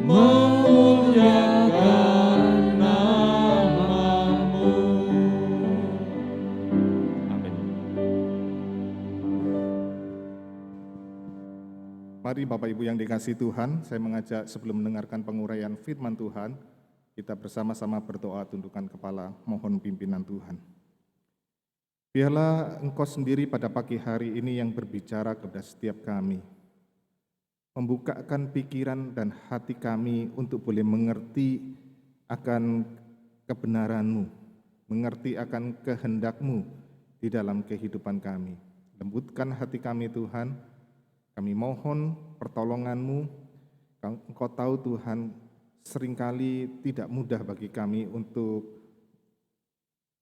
memuliakan nama-Mu. Amin. Mari Bapak Ibu yang dikasihi Tuhan, saya mengajak sebelum mendengarkan penguraian firman Tuhan, kita bersama-sama berdoa tundukkan kepala, mohon pimpinan Tuhan. Biarlah Engkau sendiri pada pagi hari ini yang berbicara kepada setiap kami, membukakan pikiran dan hati kami untuk boleh mengerti akan kebenaran-Mu, mengerti akan kehendak-Mu di dalam kehidupan kami. Lembutkan hati kami Tuhan, kami mohon pertolongan-Mu. Engkau tahu Tuhan, seringkali tidak mudah bagi kami untuk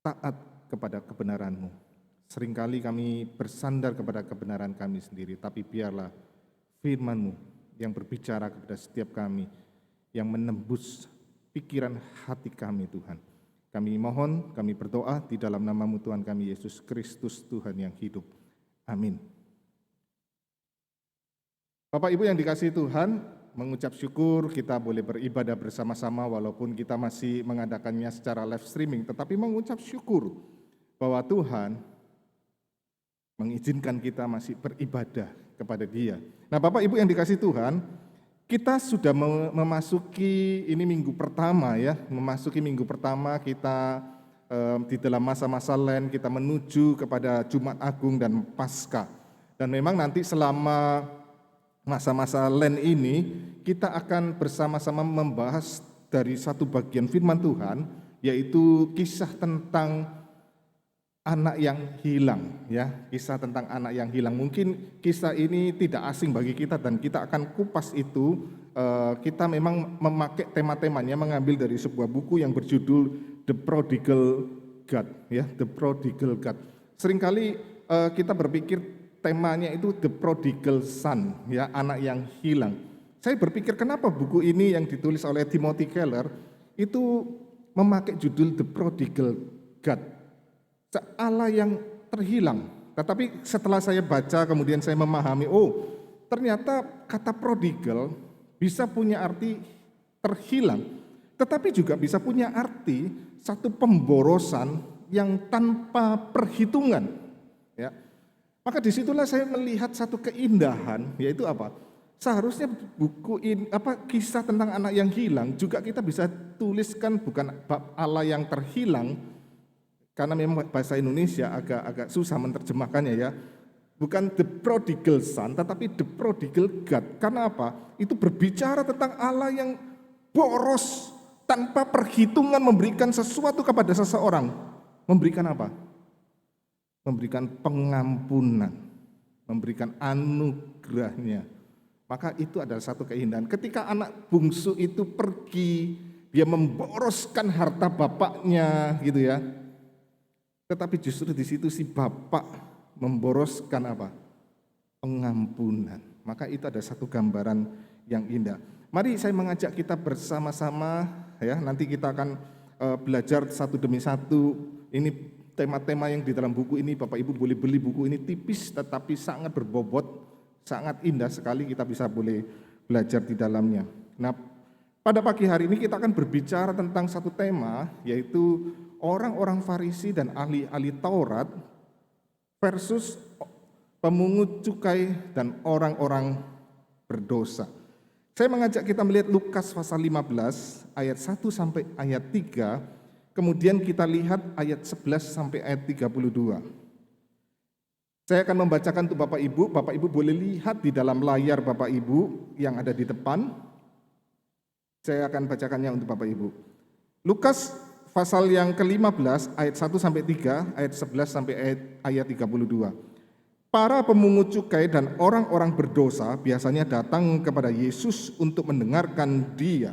taat kepada kebenaran-Mu. Seringkali kami bersandar kepada kebenaran kami sendiri, tapi biarlah firman-Mu yang berbicara kepada setiap kami, yang menembus pikiran hati kami Tuhan. Kami mohon, kami berdoa di dalam nama-Mu Tuhan kami Yesus Kristus Tuhan yang hidup. Amin. Bapak Ibu yang dikasihi Tuhan, mengucap syukur kita boleh beribadah bersama-sama walaupun kita masih mengadakannya secara live streaming, tetapi mengucap syukur bahwa Tuhan mengizinkan kita masih beribadah kepada Dia. Nah Bapak Ibu yang dikasihi Tuhan, kita sudah memasuki ini minggu pertama ya, memasuki minggu pertama kita di dalam masa-masa Lent, kita menuju kepada Jumat Agung dan Paskah. Dan memang nanti selama masa-masa Lent ini kita akan bersama-sama membahas dari satu bagian firman Tuhan, yaitu kisah tentang anak yang hilang ya, kisah tentang anak yang hilang. Mungkin kisah ini tidak asing bagi kita dan kita akan kupas itu. Kita memang memakai tema-temanya mengambil dari sebuah buku yang berjudul The Prodigal God ya, The Prodigal God. Seringkali kita berpikir temanya itu The Prodigal Son, ya, anak yang hilang. Saya berpikir kenapa buku ini yang ditulis oleh Timothy Keller itu memakai judul The Prodigal God, Allah yang terhilang. Tetapi setelah saya baca kemudian saya memahami, oh ternyata kata prodigal bisa punya arti terhilang, tetapi juga bisa punya arti satu pemborosan yang tanpa perhitungan, ya. Maka disitulah saya melihat satu keindahan, yaitu apa? Seharusnya buku ini, kisah tentang anak yang hilang juga kita bisa tuliskan bukan bab Allah yang terhilang, karena memang bahasa Indonesia agak susah menerjemahkannya ya. Bukan the prodigal son, tetapi the prodigal God. Karena apa? Itu berbicara tentang Allah yang boros tanpa perhitungan memberikan sesuatu kepada seseorang. Memberikan apa? Memberikan pengampunan, memberikan anugerahnya. Maka itu adalah satu keindahan. Ketika anak bungsu itu pergi, dia memboroskan harta bapaknya gitu ya. Tetapi justru di situ si bapak memboroskan apa? Pengampunan. Maka itu ada satu gambaran yang indah. Mari saya mengajak kita bersama-sama ya, nanti kita akan belajar satu demi satu. Ini tema-tema yang di dalam buku ini, Bapak Ibu boleh beli buku ini, tipis tetapi sangat berbobot, sangat indah sekali, kita bisa boleh belajar di dalamnya. Nah, pada pagi hari ini kita akan berbicara tentang satu tema, yaitu orang-orang Farisi dan ahli-ahli Taurat versus pemungut cukai dan orang-orang berdosa. Saya mengajak kita melihat Lukas pasal 15 ayat 1 sampai ayat 3. Kemudian kita lihat ayat 11 sampai ayat 32. Saya akan membacakan untuk Bapak Ibu boleh lihat di dalam layar Bapak Ibu yang ada di depan. Saya akan bacakannya untuk Bapak Ibu. Lukas pasal yang ke-15 ayat 1 sampai 3, ayat 11 sampai ayat 32. Para pemungut cukai dan orang-orang berdosa biasanya datang kepada Yesus untuk mendengarkan Dia.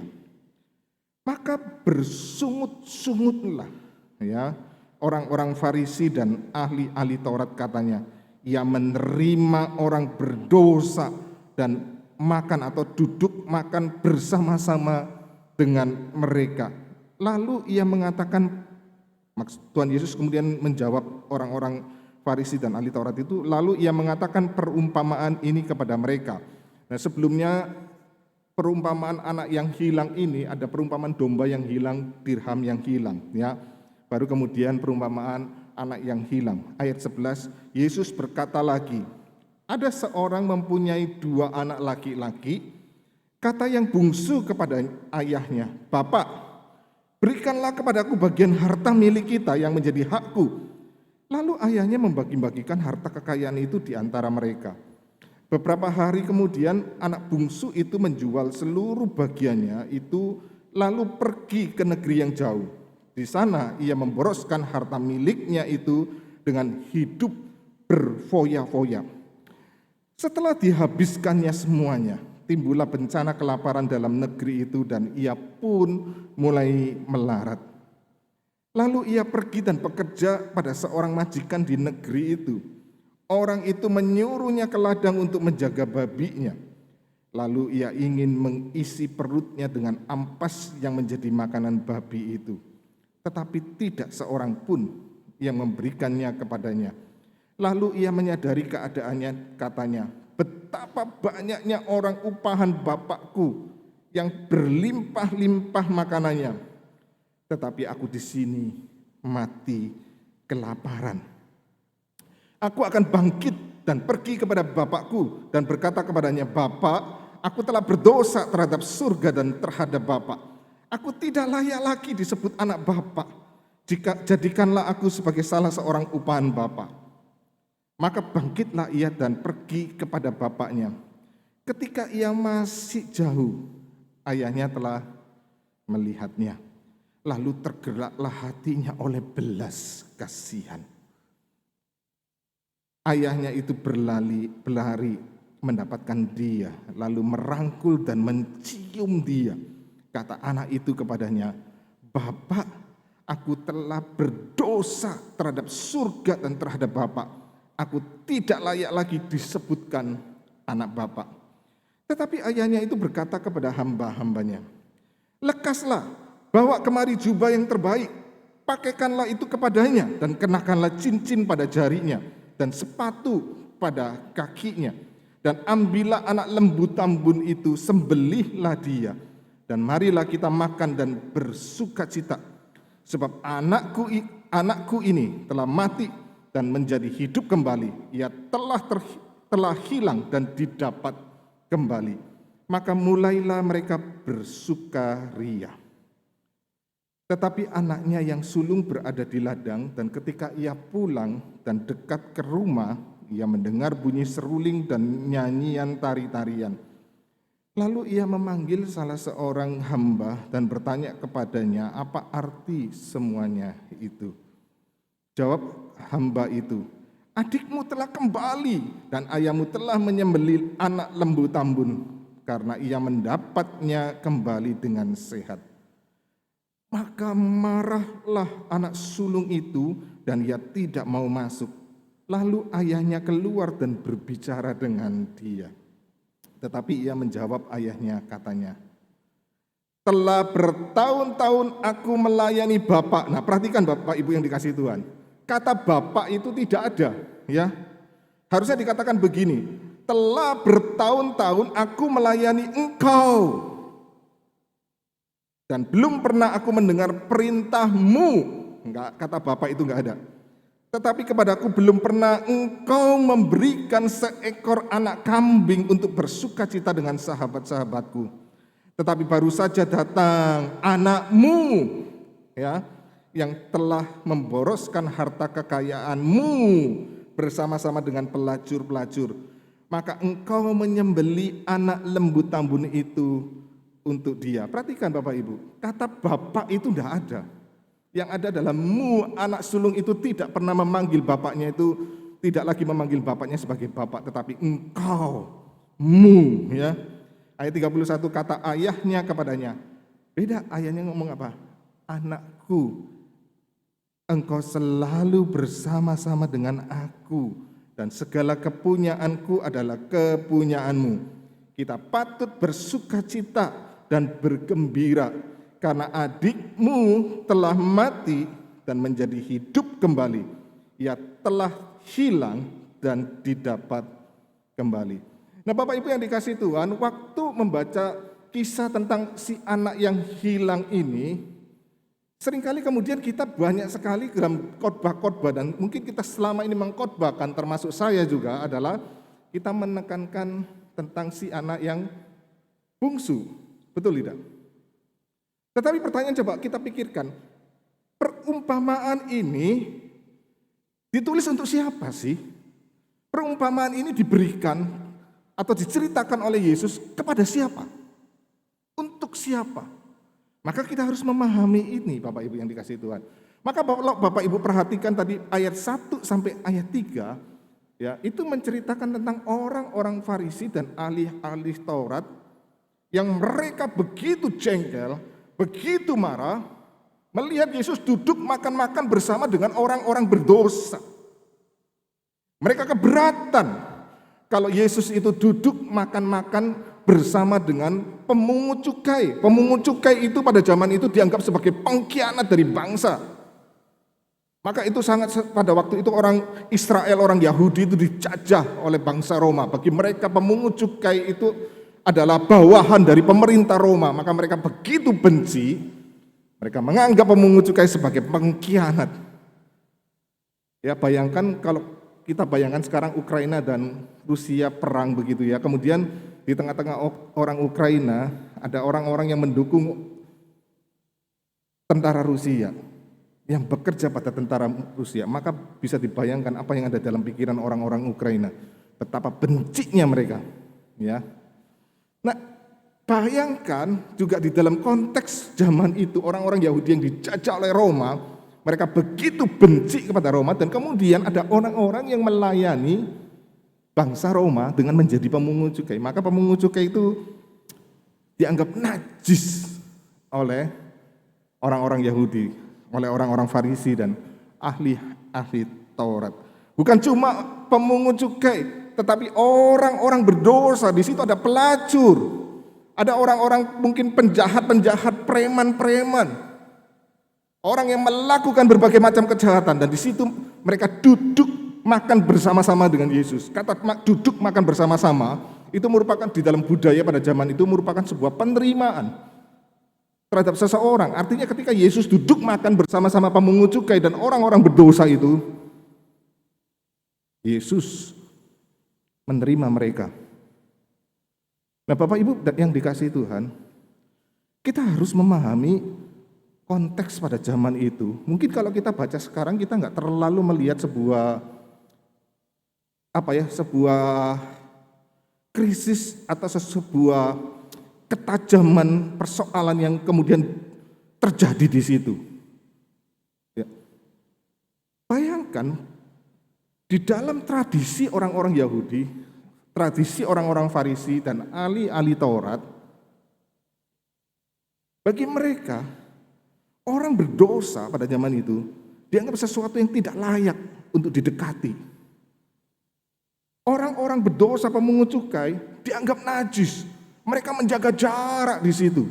Maka bersungut-sungutlah ya orang-orang Farisi dan ahli-ahli Taurat, katanya, ia menerima orang berdosa dan makan atau duduk makan bersama-sama dengan mereka. Lalu ia mengatakan, Tuhan Yesus kemudian menjawab orang-orang Farisi dan ahli Taurat itu, lalu ia mengatakan perumpamaan ini kepada mereka. Nah, sebelumnya perumpamaan anak yang hilang ini ada perumpamaan domba yang hilang, dirham yang hilang, ya. Baru kemudian perumpamaan anak yang hilang. Ayat 11, Yesus berkata lagi, ada seorang mempunyai 2 anak laki-laki, kata yang bungsu kepada ayahnya, "Bapak, berikanlah kepadaku bagian harta milik kita yang menjadi hakku." Lalu ayahnya membagi-bagikan harta kekayaan itu di antara mereka. Beberapa hari kemudian anak bungsu itu menjual seluruh bagiannya itu lalu pergi ke negeri yang jauh. Di sana ia memboroskan harta miliknya itu dengan hidup berfoya-foya. Setelah dihabiskannya semuanya, timbullah bencana kelaparan dalam negeri itu dan ia pun mulai melarat. Lalu ia pergi dan bekerja pada seorang majikan di negeri itu. Orang itu menyuruhnya ke ladang untuk menjaga babinya. Lalu ia ingin mengisi perutnya dengan ampas yang menjadi makanan babi itu. Tetapi tidak seorang pun yang memberikannya kepadanya. Lalu ia menyadari keadaannya, katanya, betapa banyaknya orang upahan bapakku yang berlimpah-limpah makanannya. Tetapi aku di sini mati kelaparan. Aku akan bangkit dan pergi kepada bapakku dan berkata kepadanya, Bapak, aku telah berdosa terhadap surga dan terhadap Bapak. Aku tidak layak lagi disebut anak Bapak. Jadikanlah aku sebagai salah seorang upahan Bapak. Maka bangkitlah ia dan pergi kepada bapaknya. Ketika ia masih jauh, ayahnya telah melihatnya. Lalu tergeraklah hatinya oleh belas kasihan. Ayahnya itu berlari mendapatkan dia, lalu merangkul dan mencium dia. Kata anak itu kepadanya, Bapak, aku telah berdosa terhadap surga dan terhadap Bapak. Aku tidak layak lagi disebutkan anak Bapak. Tetapi ayahnya itu berkata kepada hamba-hambanya, lekaslah, bawa kemari jubah yang terbaik, pakaikanlah itu kepadanya, dan kenakanlah cincin pada jarinya, dan sepatu pada kakinya. Dan ambillah anak lembu tambun itu, sembelihlah dia, dan marilah kita makan dan bersukacita. Sebab anakku ini telah mati dan menjadi hidup kembali. Ia telah hilang dan didapat kembali. Maka mulailah mereka bersukaria. Tetapi anaknya yang sulung berada di ladang, dan ketika ia pulang dan dekat ke rumah, ia mendengar bunyi seruling dan nyanyian tari-tarian. Lalu ia memanggil salah seorang hamba dan bertanya kepadanya, apa arti semuanya itu? Jawab hamba itu, adikmu telah kembali dan ayahmu telah menyembelih anak lembu tambun, karena ia mendapatnya kembali dengan sehat. Maka marahlah anak sulung itu dan ia tidak mau masuk. Lalu ayahnya keluar dan berbicara dengan dia. Tetapi ia menjawab ayahnya, katanya, telah bertahun-tahun aku melayani Bapak. Nah, perhatikan Bapak Ibu yang dikasihi Tuhan. Kata Bapak itu tidak ada, ya. Harusnya dikatakan begini, telah bertahun-tahun aku melayani Engkau. Dan belum pernah aku mendengar perintahmu. Enggak, kata Bapak itu enggak ada. Tetapi kepadaku belum pernah Engkau memberikan seekor anak kambing untuk bersukacita dengan sahabat-sahabatku. Tetapi baru saja datang anakmu, ya, yang telah memboroskan harta kekayaanmu bersama-sama dengan pelacur-pelacur. Maka Engkau menyembelih anak lembu tambun itu untuk dia. Perhatikan Bapak Ibu, kata Bapak itu tidak ada. Yang ada adalah anak sulung itu tidak pernah memanggil bapaknya itu, tidak lagi memanggil bapaknya sebagai bapak, tetapi engkau, ya. Ayat 31 kata ayahnya kepadanya. Beda, ayahnya ngomong apa? Anakku, engkau selalu bersama-sama dengan aku, dan segala kepunyaanku adalah kepunyaanmu. Kita patut bersukacita dan bergembira karena adikmu telah mati dan menjadi hidup kembali. Ia telah hilang dan didapat kembali. Nah, Bapak Ibu yang dikasihi Tuhan, waktu membaca kisah tentang si anak yang hilang ini, seringkali kemudian kita banyak sekali dalam khotbah-khotbah, dan mungkin kita selama ini mengkhotbahkan, termasuk saya juga, adalah kita menekankan tentang si anak yang bungsu. Betul tidak? Tetapi pertanyaan coba kita pikirkan, perumpamaan ini ditulis untuk siapa sih? Perumpamaan ini diberikan atau diceritakan oleh Yesus kepada siapa? Untuk siapa? Maka kita harus memahami ini, Bapak Ibu yang dikasihi Tuhan. Maka Bapak Ibu perhatikan tadi ayat 1 sampai ayat 3, ya, itu menceritakan tentang orang-orang Farisi dan ahli-ahli Taurat yang mereka begitu jengkel, begitu marah melihat Yesus duduk makan-makan bersama dengan orang-orang berdosa. Mereka keberatan kalau Yesus itu duduk makan-makan bersama dengan pemungut cukai. Pemungut cukai itu pada zaman itu dianggap sebagai pengkhianat dari bangsa. Maka itu sangat, pada waktu itu orang Israel, orang Yahudi itu dijajah oleh bangsa Roma. Bagi mereka pemungut cukai itu adalah bawahan dari pemerintah Roma. Maka mereka begitu benci, mereka menganggap pemungut cukai sebagai pengkhianat. Ya, bayangkan kalau kita bayangkan sekarang Ukraina dan Rusia perang begitu ya. Kemudian di tengah-tengah orang Ukraina ada orang-orang yang mendukung tentara Rusia, yang bekerja pada tentara Rusia. Maka bisa dibayangkan apa yang ada dalam pikiran orang-orang Ukraina, betapa bencinya mereka, ya. Nah, bayangkan juga di dalam konteks zaman itu orang-orang Yahudi yang dijajah oleh Roma, mereka begitu benci kepada Roma, dan kemudian ada orang-orang yang melayani bangsa Roma dengan menjadi pemungut cukai. Maka pemungut cukai itu dianggap najis oleh orang-orang Yahudi, oleh orang-orang Farisi dan ahli-ahli Taurat. Bukan cuma pemungut cukai, tetapi orang-orang berdosa. Di situ ada pelacur, ada orang-orang mungkin penjahat-penjahat, preman-preman, orang yang melakukan berbagai macam kejahatan, dan di situ mereka duduk makan bersama-sama dengan Yesus. Kata duduk makan bersama-sama itu merupakan di dalam budaya pada zaman itu merupakan sebuah penerimaan terhadap seseorang. Artinya ketika Yesus duduk makan bersama-sama pemungut cukai dan orang-orang berdosa itu, Yesus menerima mereka. Nah, Bapak Ibu yang dikasihi Tuhan, kita harus memahami konteks pada zaman itu. Mungkin kalau kita baca sekarang kita nggak terlalu melihat sebuah sebuah krisis atau sebuah ketajaman persoalan yang kemudian terjadi di situ. Ya. Bayangkan di dalam tradisi orang-orang Yahudi, tradisi orang-orang Farisi dan ahli-ahli Taurat, bagi mereka orang berdosa pada zaman itu dianggap sesuatu yang tidak layak untuk didekati. Orang-orang berdosa pemungut cukai dianggap najis. Mereka menjaga jarak di situ.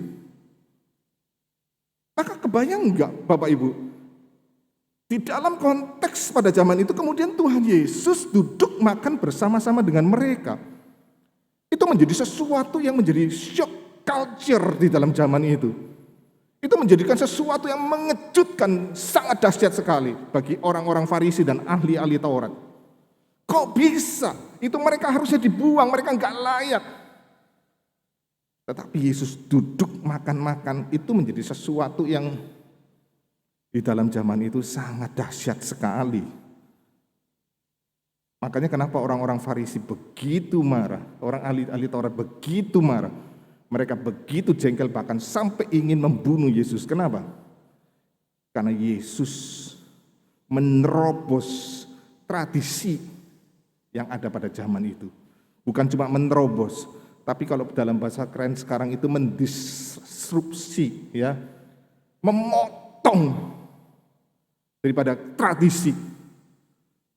Maka kebayang enggak Bapak Ibu? Di dalam konteks pada zaman itu kemudian Tuhan Yesus duduk makan bersama-sama dengan mereka. Itu menjadi sesuatu yang menjadi shock culture di dalam zaman itu. Itu menjadikan sesuatu yang mengejutkan, sangat dahsyat sekali bagi orang-orang Farisi dan ahli-ahli Taurat. Kok bisa? Itu mereka harusnya dibuang, mereka enggak layak. Tetapi Yesus duduk makan-makan itu menjadi sesuatu yang di dalam zaman itu sangat dahsyat sekali. Makanya kenapa orang-orang Farisi begitu marah, orang ahli-ahli Taurat begitu marah. Mereka begitu jengkel bahkan sampai ingin membunuh Yesus. Kenapa? Karena Yesus menerobos tradisi yang ada pada zaman itu. Bukan cuma menerobos, tapi kalau dalam bahasa keren sekarang itu mendisrupsi, ya, memotong daripada tradisi.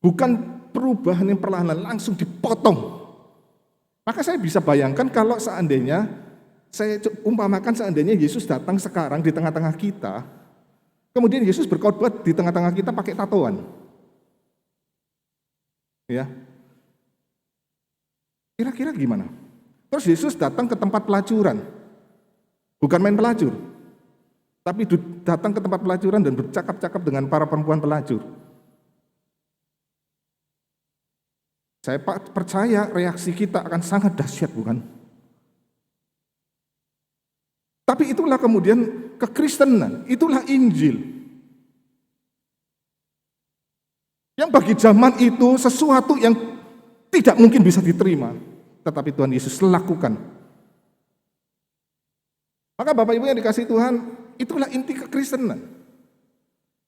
Bukan perubahan yang perlahan langsung dipotong. Maka saya bisa bayangkan kalau seandainya saya umpamakan seandainya Yesus datang sekarang di tengah-tengah kita, kemudian Yesus berkhotbah di tengah-tengah kita pakai tatoan. Ya. Kira-kira gimana? Terus Yesus datang ke tempat pelacuran. Bukan main pelacur, tapi datang ke tempat pelacuran dan bercakap-cakap dengan para perempuan pelacur. Saya percaya reaksi kita akan sangat dahsyat, bukan? Tapi itulah kemudian kekristenan, itulah Injil. Yang bagi zaman itu sesuatu yang tidak mungkin bisa diterima, tetapi Tuhan Yesus lakukan. Maka Bapak Ibu yang dikasihi Tuhan, itulah inti kekristenan.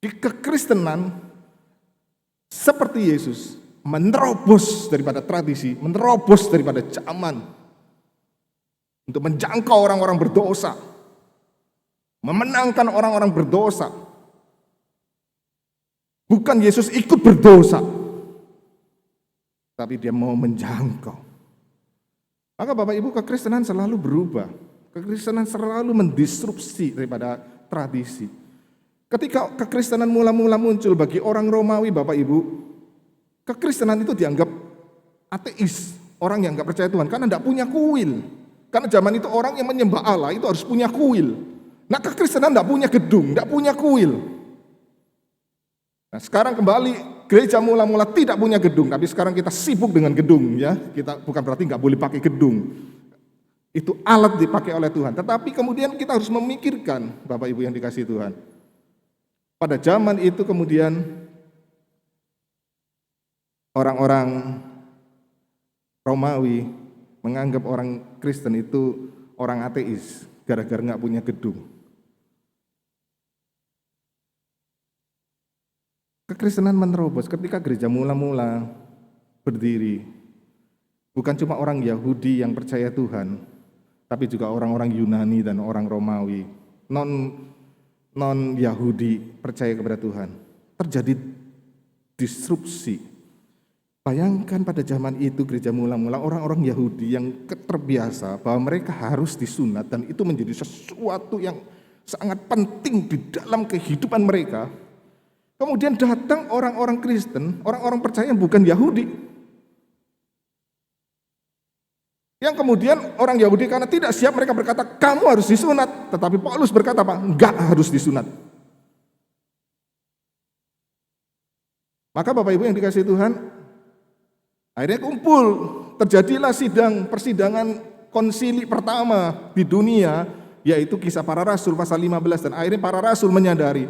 Di kekristenan, seperti Yesus, menerobos daripada tradisi, menerobos daripada zaman, untuk menjangkau orang-orang berdosa, memenangkan orang-orang berdosa. Bukan Yesus ikut berdosa, tapi dia mau menjangkau. Maka Bapak Ibu, kekristenan selalu berubah. Kekristenan selalu mendisrupsi daripada tradisi. Ketika kekristenan mula-mula muncul bagi orang Romawi, Bapak Ibu, kekristenan itu dianggap ateis, orang yang nggak percaya Tuhan, karena tidak punya kuil. Karena zaman itu orang yang menyembah Allah itu harus punya kuil. Nah, kekristenan tidak punya gedung, tidak punya kuil. Nah, sekarang kembali gereja mula-mula tidak punya gedung, tapi sekarang kita sibuk dengan gedung, ya. Kita bukan berarti nggak boleh pakai gedung. Itu alat dipakai oleh Tuhan. Tetapi kemudian kita harus memikirkan, Bapak Ibu yang dikasihi Tuhan. Pada zaman itu kemudian orang-orang Romawi menganggap orang Kristen itu orang ateis, gara-gara nggak punya gedung. Kekristenan menerobos ketika gereja mula-mula berdiri. Bukan cuma orang Yahudi yang percaya Tuhan, tapi juga orang-orang Yunani dan orang Romawi, non-Yahudi percaya kepada Tuhan. Terjadi disrupsi. Bayangkan pada zaman itu gereja mula-mula orang-orang Yahudi yang terbiasa bahwa mereka harus disunat dan itu menjadi sesuatu yang sangat penting di dalam kehidupan mereka. Kemudian datang orang-orang Kristen, orang-orang percaya yang bukan Yahudi. Yang kemudian orang Yahudi karena tidak siap mereka berkata, kamu harus disunat. Tetapi Paulus berkata apa? Enggak harus disunat. Maka Bapak Ibu yang dikasihi Tuhan, akhirnya kumpul. Terjadilah persidangan konsili pertama di dunia, yaitu Kisah Para Rasul pasal 15. Dan akhirnya para rasul menyadari,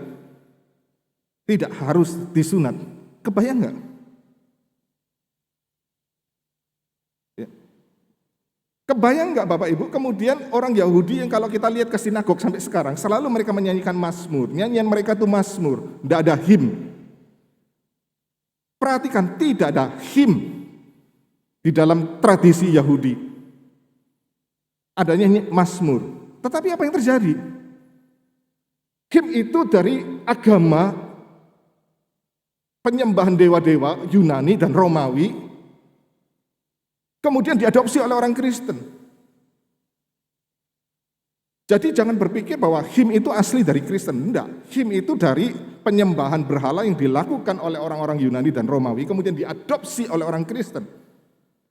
tidak harus disunat. Kebayang enggak? Kebayang nggak Bapak Ibu, kemudian orang Yahudi yang kalau kita lihat ke sinagog sampai sekarang, selalu mereka menyanyikan mazmur, nyanyian mereka itu mazmur, tidak ada him. Perhatikan, tidak ada him di dalam tradisi Yahudi. Adanya mazmur. Tetapi apa yang terjadi? Him itu dari agama penyembahan dewa-dewa Yunani dan Romawi, kemudian diadopsi oleh orang Kristen. Jadi jangan berpikir bahwa him itu asli dari Kristen. Tidak, him itu dari penyembahan berhala yang dilakukan oleh orang-orang Yunani dan Romawi, kemudian diadopsi oleh orang Kristen.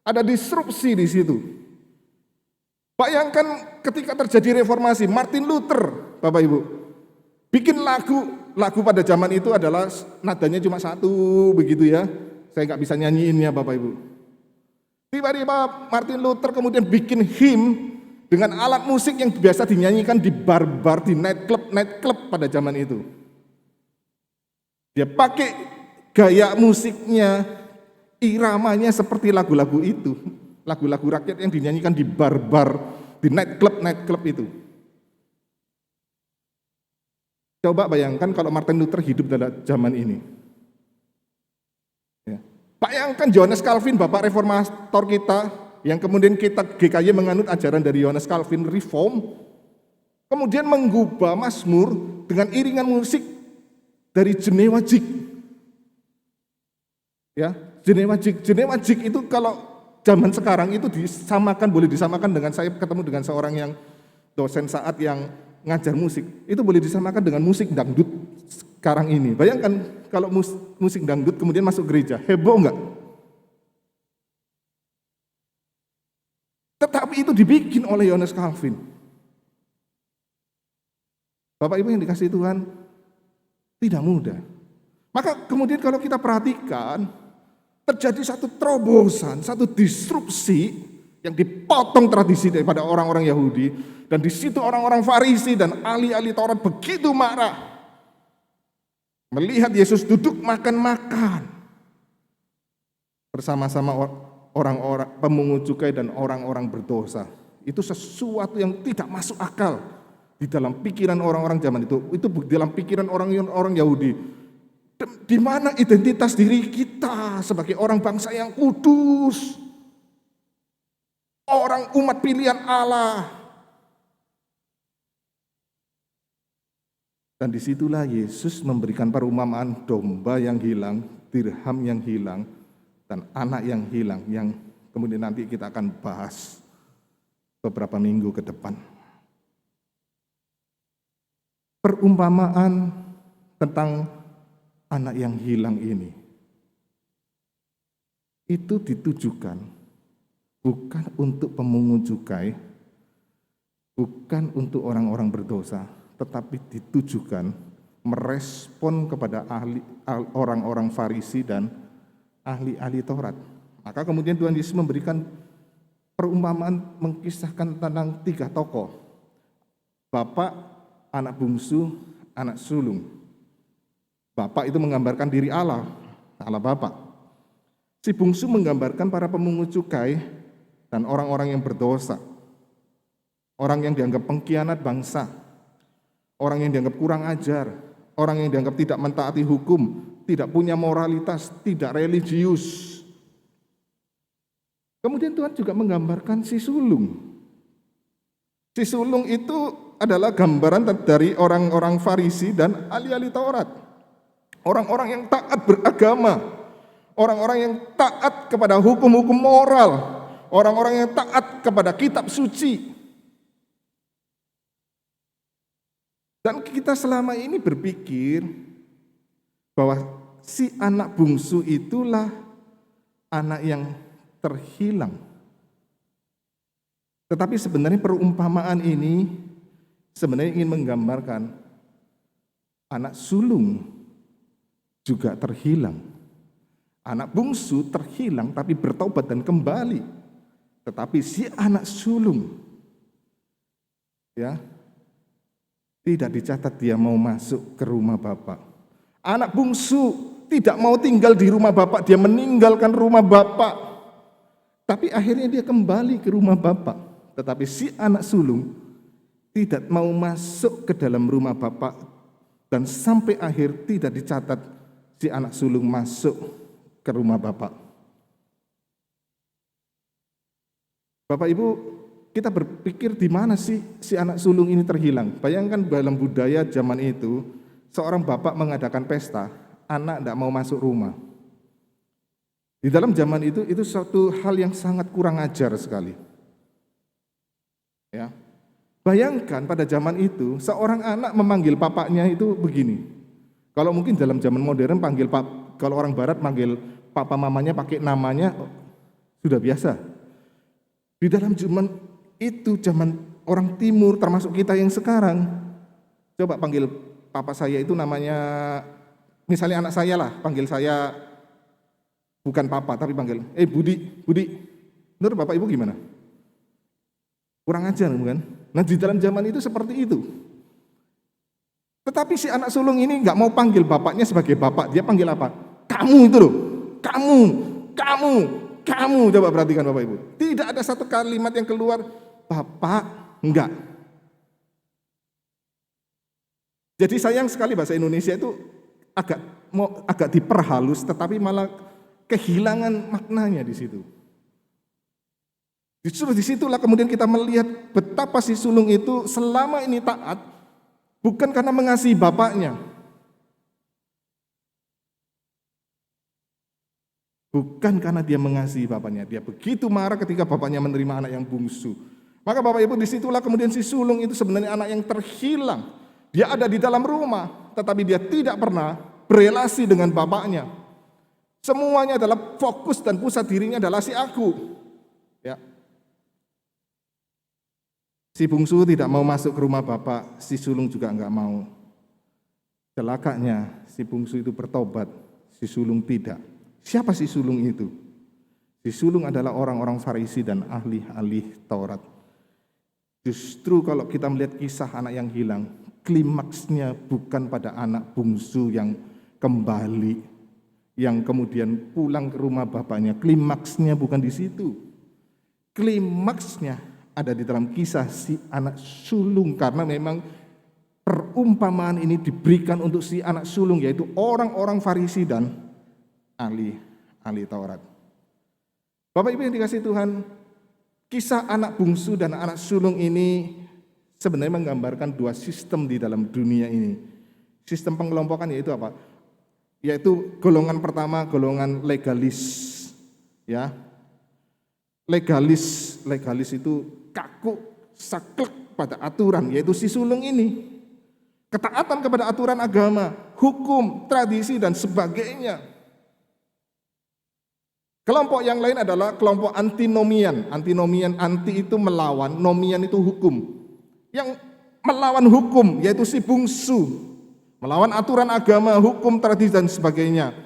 Ada disrupsi di situ. Bayangkan ketika terjadi reformasi, Martin Luther, Bapak Ibu, bikin lagu pada zaman itu adalah nadanya cuma satu, begitu ya. Saya nggak bisa nyanyiinnya, Bapak Ibu. Tiba-tiba Martin Luther kemudian bikin hymn dengan alat musik yang biasa dinyanyikan di bar-bar, di nightclub pada zaman itu. Dia pakai gaya musiknya, iramanya seperti lagu-lagu itu, lagu-lagu rakyat yang dinyanyikan di bar-bar, di nightclub itu. Coba bayangkan kalau Martin Luther hidup dalam zaman ini. Ya. Bayangkan Johannes Calvin, Bapak reformator kita, yang kemudian kita GKY menganut ajaran dari Johannes Calvin, reform, kemudian menggubah mazmur dengan iringan musik dari Genewa Jig. Ya, Genewa Jig itu kalau zaman sekarang itu boleh disamakan dengan, saya ketemu dengan seorang yang dosen saat yang ngajar musik, itu boleh disamakan dengan musik dangdut sekarang ini. Bayangkan kalau musik dangdut kemudian masuk gereja, heboh enggak? Tetapi itu dibikin oleh Johannes Calvin. Bapak Ibu yang dikasihi Tuhan, tidak mudah. Maka kemudian kalau kita perhatikan, terjadi satu terobosan, satu disrupsi yang dipotong tradisi daripada orang-orang Yahudi, dan di situ orang-orang Farisi dan ahli-ahli Taurat begitu marah melihat Yesus duduk makan-makan bersama-sama orang-orang pemungut cukai dan orang-orang berdosa. Itu sesuatu yang tidak masuk akal di dalam pikiran orang-orang zaman itu dalam pikiran orang-orang Yahudi. Di mana identitas diri kita sebagai orang bangsa yang kudus, orang umat pilihan Allah. Dan disitulah Yesus memberikan perumpamaan domba yang hilang, dirham yang hilang, dan anak yang hilang, yang kemudian nanti kita akan bahas beberapa minggu ke depan. Perumpamaan tentang anak yang hilang ini itu ditujukan bukan untuk pemungut cukai, bukan untuk orang-orang berdosa, tetapi ditujukan merespon kepada orang-orang Farisi dan ahli-ahli Taurat. Maka kemudian Tuhan Yesus memberikan perumpamaan, mengisahkan tentang 3 tokoh. Bapak, anak bungsu, anak sulung. Bapak itu menggambarkan diri Allah, Allah Bapak. Si bungsu menggambarkan para pemungut cukai dan orang-orang yang berdosa. Orang yang dianggap pengkhianat bangsa. Orang yang dianggap kurang ajar. Orang yang dianggap tidak mentaati hukum, tidak punya moralitas, tidak religius. Kemudian Tuhan juga menggambarkan si sulung. Si sulung itu adalah gambaran dari orang-orang Farisi dan ahli-ahli Taurat. Orang-orang yang taat beragama, orang-orang yang taat kepada hukum-hukum moral, orang-orang yang taat kepada kitab suci. Dan kita selama ini berpikir bahwa si anak bungsu itulah anak yang terhilang. Tetapi sebenarnya perumpamaan ini sebenarnya ingin menggambarkan anak sulung juga terhilang. Anak bungsu terhilang tapi bertobat dan kembali. Tetapi si anak sulung ya tidak dicatat dia mau masuk ke rumah bapak. Anak bungsu tidak mau tinggal di rumah bapak, dia meninggalkan rumah bapak. Tapi akhirnya dia kembali ke rumah bapak. Tetapi si anak sulung tidak mau masuk ke dalam rumah bapak, dan sampai akhir tidak dicatat si anak sulung masuk ke rumah bapak. Bapak Ibu, kita berpikir di mana sih si anak sulung ini terhilang? Bayangkan dalam budaya zaman itu, seorang bapak mengadakan pesta, anak tidak mau masuk rumah. Di dalam zaman itu suatu hal yang sangat kurang ajar sekali. Ya. Bayangkan pada zaman itu, seorang anak memanggil papanya itu begini. Kalau mungkin dalam zaman modern kalau orang barat manggil papa mamanya pakai namanya sudah biasa. Di dalam zaman itu, zaman orang timur termasuk kita yang sekarang, coba panggil papa saya itu namanya, misalnya anak saya lah, panggil saya bukan papa tapi panggil, Budi. Menurut Bapak Ibu gimana? Kurang ajar bukan? Nah di dalam zaman itu seperti itu. Tetapi si anak sulung ini nggak mau panggil bapaknya sebagai bapak, dia panggil apa? Kamu itu loh, kamu. Coba perhatikan Bapak Ibu. Tidak ada satu kalimat yang keluar, bapak, enggak. Jadi sayang sekali bahasa Indonesia itu agak diperhalus, tetapi malah kehilangan maknanya di situ. Justru disitulah kemudian kita melihat betapa si sulung itu selama ini taat, bukan karena mengasihi bapaknya. Bukan karena dia mengasihi bapaknya. Dia begitu marah ketika bapaknya menerima anak yang bungsu. Maka Bapak Ibu disitulah kemudian si sulung itu sebenarnya anak yang terhilang. Dia ada di dalam rumah, tetapi dia tidak pernah berelasi dengan bapaknya. Semuanya adalah fokus dan pusat dirinya adalah si aku. Ya. Si bungsu tidak mau masuk ke rumah bapak, si sulung juga enggak mau. Celakanya si bungsu itu bertobat, si sulung tidak. Siapa si sulung itu? Si sulung adalah orang-orang Farisi dan ahli-ahli Taurat. Justru kalau kita melihat kisah anak yang hilang, klimaksnya bukan pada anak bungsu yang kembali, yang kemudian pulang ke rumah bapaknya. Klimaksnya bukan di situ. Klimaksnya ada di dalam kisah si anak sulung, karena memang perumpamaan ini diberikan untuk si anak sulung, yaitu orang-orang Farisi dan ahli Taurat. Bapak Ibu yang dikasihi Tuhan, kisah anak bungsu dan anak sulung ini sebenarnya menggambarkan dua sistem di dalam dunia ini. Sistem pengelompokan yaitu apa? Yaitu golongan pertama, golongan legalis. Ya. Legalis itu kaku, saklek pada aturan, yaitu si sulung ini. Ketaatan kepada aturan agama, hukum, tradisi, dan sebagainya. Kelompok yang lain adalah kelompok antinomian. Antinomian, anti itu melawan, nomian itu hukum. Yang melawan hukum, yaitu si bungsu. Melawan aturan agama, hukum, tradisi, dan sebagainya.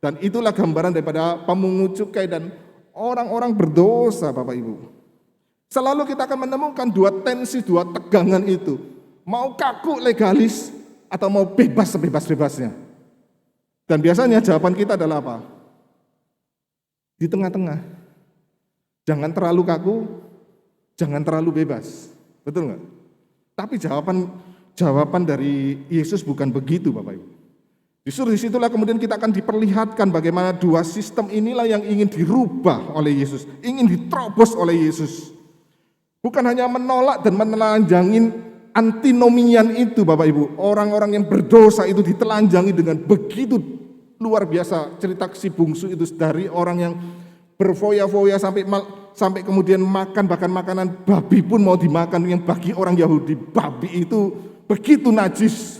Dan itulah gambaran daripada pemungut cukai dan orang-orang berdosa, Bapak Ibu. Selalu kita akan menemukan dua tensi, dua tegangan itu. Mau kaku legalis atau mau bebas sebebas-bebasnya. Dan biasanya jawaban kita adalah apa? Di tengah-tengah. Jangan terlalu kaku, jangan terlalu bebas. Betul nggak? Tapi jawaban dari Yesus bukan begitu, Bapak Ibu. Justru disitulah kemudian kita akan diperlihatkan bagaimana dua sistem inilah yang ingin dirubah oleh Yesus, ingin diterobos oleh Yesus. Bukan hanya menolak dan menelanjangin antinomian itu, Bapak Ibu. Orang-orang yang berdosa itu ditelanjangi dengan begitu luar biasa. Cerita si bungsu itu dari orang yang berfoya-foya sampai kemudian makan, bahkan makanan babi pun mau dimakan, yang bagi orang Yahudi babi itu begitu najis.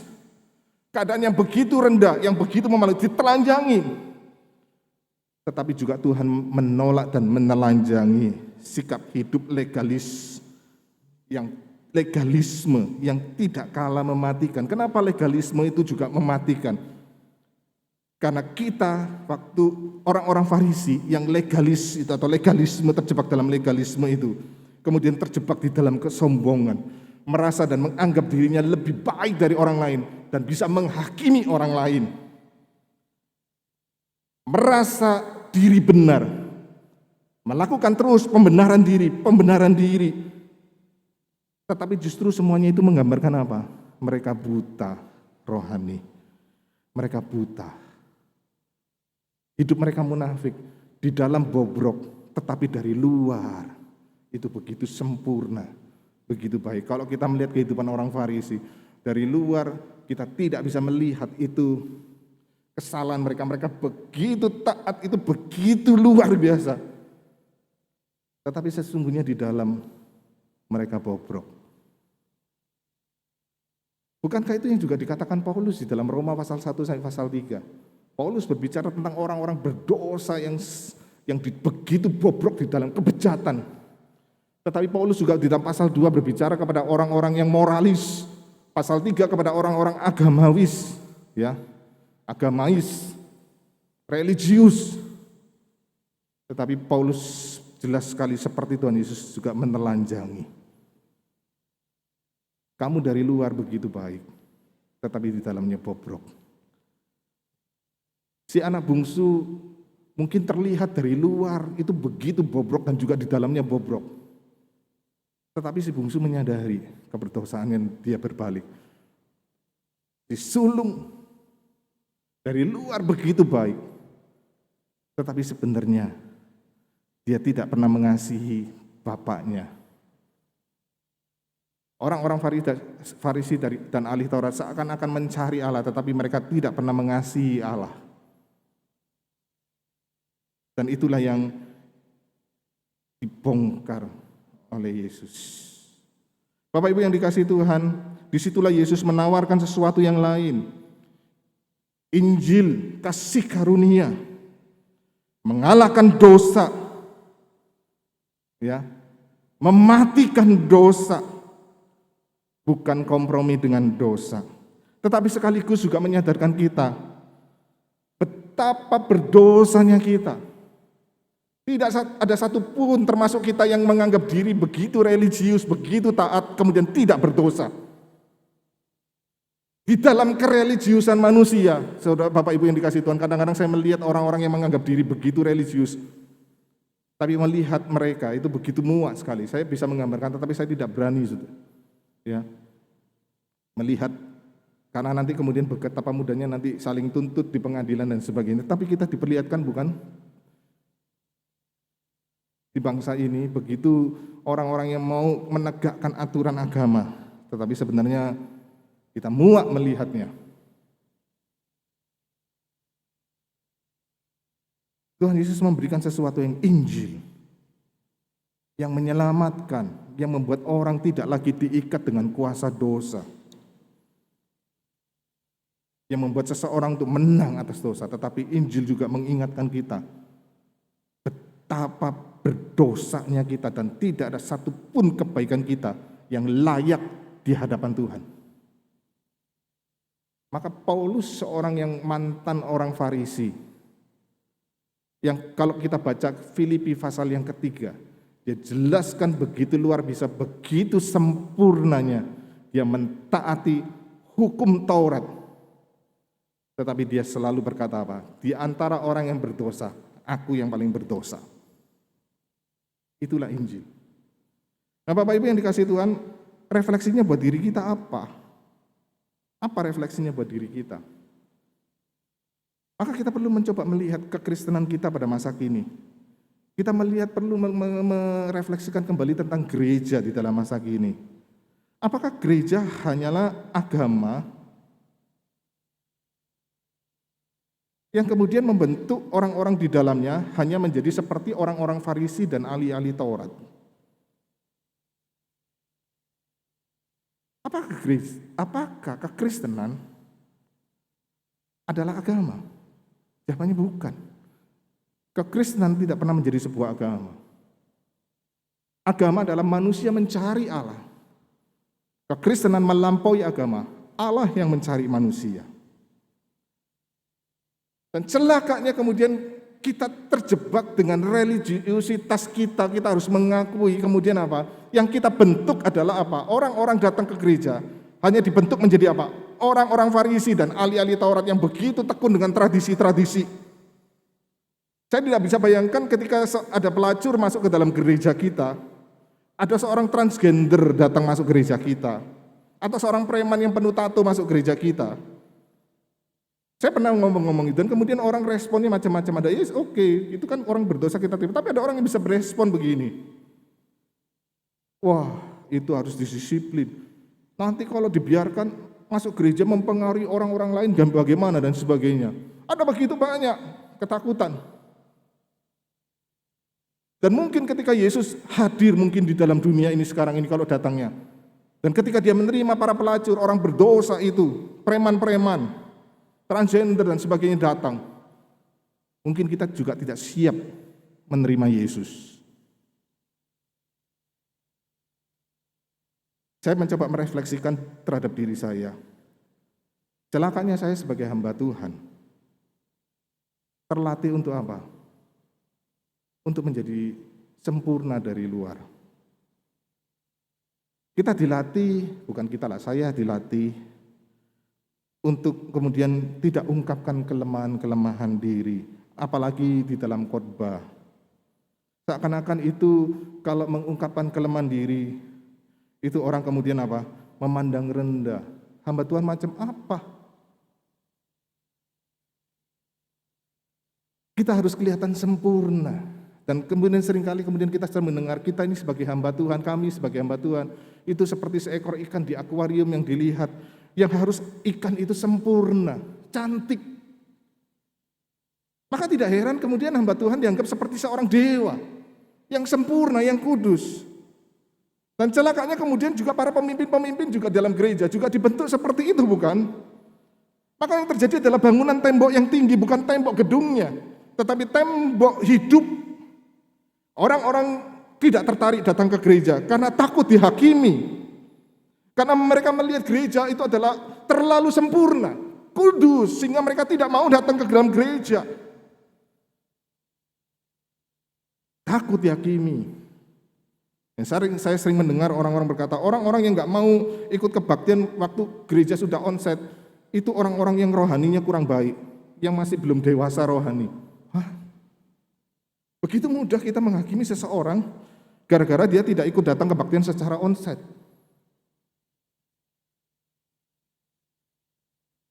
Keadaan yang begitu rendah, yang begitu memalukan, ditelanjangi. Tetapi juga Tuhan menolak dan menelanjangi sikap hidup legalisme yang tidak kalah mematikan. Kenapa legalisme itu juga mematikan? Karena kita waktu orang-orang Farisi yang legalis itu atau legalisme, terjebak dalam legalisme itu, kemudian terjebak di dalam kesombongan, merasa dan menganggap dirinya lebih baik dari orang lain dan bisa menghakimi orang lain. Merasa diri benar, melakukan terus pembenaran diri. Tetapi justru semuanya itu menggambarkan apa? Mereka buta rohani. Mereka buta. Hidup mereka munafik. Di dalam bobrok, tetapi dari luar itu begitu sempurna, begitu baik. Kalau kita melihat kehidupan orang Farisi, dari luar kita tidak bisa melihat itu kesalahan mereka. Mereka begitu taat, itu begitu luar biasa. Tetapi sesungguhnya di dalam mereka bobrok. Bukankah itu yang juga dikatakan Paulus di dalam Roma pasal 1 sampai pasal 3? Paulus berbicara tentang orang-orang berdosa yang begitu bobrok di dalam kebejatan. Tetapi Paulus juga di dalam pasal 2 berbicara kepada orang-orang yang moralis. Pasal 3 kepada orang-orang agamawis, ya. Agamais, religius. Tetapi Paulus jelas sekali seperti Tuhan Yesus juga menelanjangi. Kamu dari luar begitu baik, tetapi di dalamnya bobrok. Si anak bungsu mungkin terlihat dari luar itu begitu bobrok dan juga di dalamnya bobrok. Tetapi si bungsu menyadari keberdosaan yang dia berbalik. Disulung dari luar begitu baik, tetapi sebenarnya dia tidak pernah mengasihi bapaknya. Orang-orang Farisi dan ahli Taurat seakan-akan mencari Allah, tetapi mereka tidak pernah mengasihi Allah. Dan itulah yang dibongkar oleh Yesus. Bapak Ibu yang dikasihi Tuhan, disitulah Yesus menawarkan sesuatu yang lain. Injil, kasih karunia, mengalahkan dosa, ya, mematikan dosa. bukan kompromi dengan dosa. Tetapi sekaligus juga menyadarkan kita betapa berdosanya kita. Tidak ada satupun termasuk kita yang menganggap diri begitu religius, begitu taat, kemudian tidak berdosa. Di dalam kereligiusan manusia, saudara Bapak Ibu yang dikasihi Tuhan, kadang-kadang saya melihat orang-orang yang menganggap diri begitu religius, tapi melihat mereka itu begitu muak sekali. Saya bisa menggambarkan, tetapi saya tidak berani, saudara. Ya, melihat, karena nanti kemudian betapa mudahnya nanti saling tuntut di pengadilan dan sebagainya. Tapi kita diperlihatkan bukan di bangsa ini begitu orang-orang yang mau menegakkan aturan agama, tetapi sebenarnya kita muak melihatnya. Tuhan Yesus memberikan sesuatu yang Injil, yang menyelamatkan, yang membuat orang tidak lagi diikat dengan kuasa dosa, yang membuat seseorang untuk menang atas dosa. Tetapi Injil juga mengingatkan kita betapa berdosanya kita dan tidak ada satupun kebaikan kita yang layak di hadapan Tuhan. Maka Paulus seorang yang mantan orang Farisi, yang kalau kita baca Filipi pasal yang ketiga, dia jelaskan begitu luar biasa, begitu sempurnanya dia mentaati hukum Taurat. Tetapi dia selalu berkata apa? Di antara orang yang berdosa, aku yang paling berdosa. Itulah Injil. Nah, Bapak Ibu yang dikasihi Tuhan, refleksinya buat diri kita apa? Apa refleksinya buat diri kita? Maka kita perlu mencoba melihat kekristenan kita pada masa kini. Kita perlu merefleksikan kembali tentang gereja di dalam masa kini. Apakah gereja hanyalah agama yang kemudian membentuk orang-orang di dalamnya hanya menjadi seperti orang-orang Farisi dan ahli-ahli Taurat? Apakah kekristenan adalah agama? Jawabannya bukan. Kekristenan tidak pernah menjadi sebuah agama. Agama adalah manusia mencari Allah. Kekristenan melampaui agama, Allah yang mencari manusia. Dan celakanya kemudian kita terjebak dengan religiusitas kita harus mengakui kemudian apa? Yang kita bentuk adalah apa? Orang-orang datang ke gereja hanya dibentuk menjadi apa? Orang-orang Farisi dan ahli-ahli Taurat yang begitu tekun dengan tradisi-tradisi. Saya tidak bisa bayangkan ketika ada pelacur masuk ke dalam gereja kita, ada seorang transgender datang masuk gereja kita, atau seorang preman yang penuh tato masuk gereja kita. Saya pernah ngomong-ngomong itu, dan kemudian orang responnya macam-macam. Ada, yes, oke, itu kan orang berdosa kita terima. Tapi ada orang yang bisa berespon begini. Wah, itu harus disiplin. Nanti kalau dibiarkan masuk gereja mempengaruhi orang-orang lain dan bagaimana dan sebagainya. Ada begitu banyak ketakutan. Dan mungkin ketika Yesus hadir mungkin di dalam dunia ini sekarang ini kalau datangnya. Dan ketika dia menerima para pelacur, orang berdosa itu, preman-preman, transgender dan sebagainya datang, mungkin kita juga tidak siap menerima Yesus. Saya mencoba merefleksikan terhadap diri saya. Celakanya saya sebagai hamba Tuhan, terlatih untuk apa? Untuk menjadi sempurna dari luar. Kita dilatih, bukan kita lah, saya dilatih untuk kemudian tidak ungkapkan kelemahan-kelemahan diri, apalagi di dalam khotbah. Seakan-akan itu kalau mengungkapkan kelemahan diri, itu orang kemudian apa? Memandang rendah. Hamba Tuhan macam apa? Kita harus kelihatan sempurna. Dan kemudian seringkali kita sedang mendengar kita ini sebagai hamba Tuhan, kami sebagai hamba Tuhan, itu seperti seekor ikan di akuarium yang dilihat, yang harus ikan itu sempurna, cantik. Maka tidak heran kemudian hamba Tuhan dianggap seperti seorang dewa, yang sempurna, yang kudus. Dan celakanya kemudian juga para pemimpin-pemimpin juga dalam gereja juga dibentuk seperti itu, bukan? Maka yang terjadi adalah bangunan tembok yang tinggi, bukan tembok gedungnya, tetapi tembok hidup. Orang-orang tidak tertarik datang ke gereja karena takut dihakimi. Karena mereka melihat gereja itu adalah terlalu sempurna, kudus, sehingga mereka tidak mau datang ke dalam gereja. Takut dihakimi. Saya sering mendengar orang-orang berkata, orang-orang yang nggak mau ikut kebaktian waktu gereja sudah onsite, itu orang-orang yang rohaninya kurang baik, yang masih belum dewasa rohani. Hah? Begitu mudah kita menghakimi seseorang gara-gara dia tidak ikut datang kebaktian secara onsite.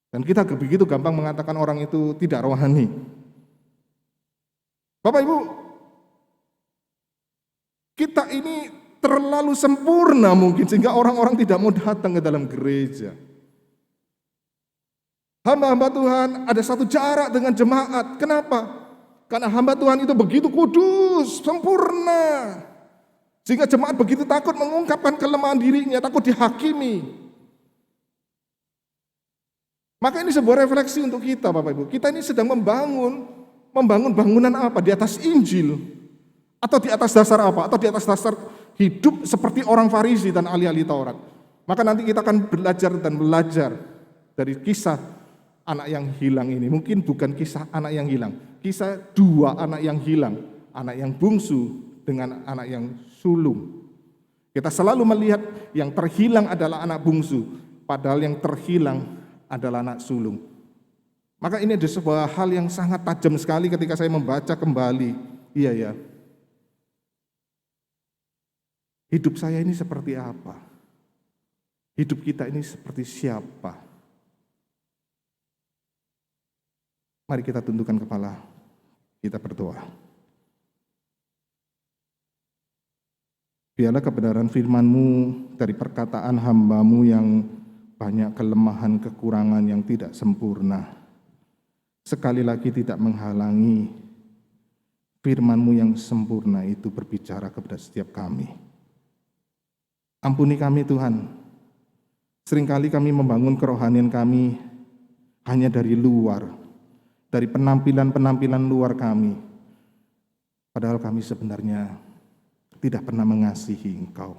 Dan kita begitu gampang mengatakan orang itu tidak rohani. Bapak Ibu, kita ini terlalu sempurna mungkin sehingga orang-orang tidak mau datang ke dalam gereja. Hamba-hamba Tuhan ada satu jarak dengan jemaat. Kenapa? Karena hamba Tuhan itu begitu kudus, sempurna. Sehingga jemaat begitu takut mengungkapkan kelemahan dirinya, takut dihakimi. Maka ini sebuah refleksi untuk kita Bapak Ibu. Kita ini sedang membangun bangunan apa? Di atas Injil. Atau di atas dasar apa? Atau di atas dasar hidup seperti orang Farisi dan ahli-ahli Taurat. Maka nanti kita akan belajar dari kisah anak yang hilang ini. Mungkin bukan kisah anak yang hilang. Kisah dua anak yang hilang. Anak yang bungsu dengan anak yang sulung. Kita selalu melihat yang terhilang adalah anak bungsu. Padahal yang terhilang adalah anak sulung. Maka ini ada sebuah hal yang sangat tajam sekali ketika saya membaca kembali. Iya ya. Hidup saya ini seperti apa? Hidup kita ini seperti siapa? Mari kita tundukkan kepala, kita berdoa. Biarlah kebenaran firman-Mu dari perkataan hamba-Mu yang banyak kelemahan, kekurangan yang tidak sempurna, sekali lagi tidak menghalangi firman-Mu yang sempurna itu berbicara kepada setiap kami. Ampuni kami Tuhan, seringkali kami membangun kerohanian kami hanya dari luar, dari penampilan-penampilan luar kami, padahal kami sebenarnya tidak pernah mengasihi Engkau.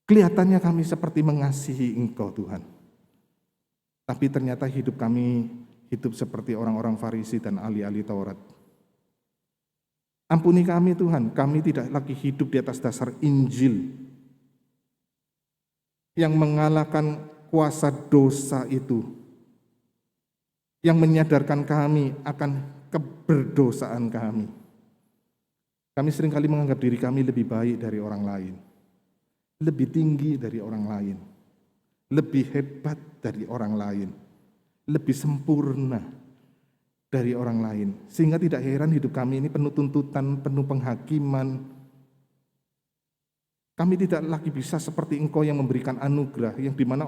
Kelihatannya kami seperti mengasihi Engkau Tuhan, tapi ternyata hidup kami hidup seperti orang-orang Farisi dan ahli-ahli Taurat. Ampuni kami Tuhan, kami tidak lagi hidup di atas dasar Injil yang mengalahkan kuasa dosa itu, yang menyadarkan kami akan keberdosaan kami. Kami seringkali menganggap diri kami lebih baik dari orang lain, lebih tinggi dari orang lain, lebih hebat dari orang lain, lebih sempurna dari orang lain. Sehingga tidak heran hidup kami ini penuh tuntutan, penuh penghakiman. Kami tidak lagi bisa seperti Engkau yang memberikan anugerah, yang dimana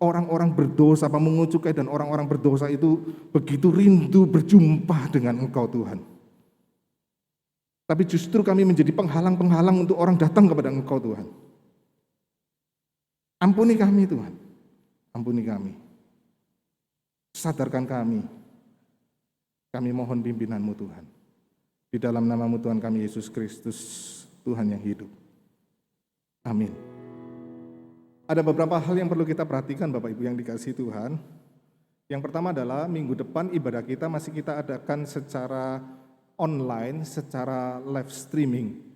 orang-orang berdosa, pemungut cukai dan orang-orang berdosa itu begitu rindu berjumpa dengan Engkau Tuhan. Tapi justru kami menjadi penghalang-penghalang untuk orang datang kepada Engkau Tuhan. Ampuni kami Tuhan, ampuni kami. Sadarkan kami. Kami mohon pimpinan-Mu Tuhan. Di dalam nama-Mu Tuhan kami Yesus Kristus, Tuhan yang hidup. Amin. Ada beberapa hal yang perlu kita perhatikan Bapak Ibu yang dikasihi Tuhan. Yang pertama adalah minggu depan ibadah kita masih kita adakan secara online, secara live streaming.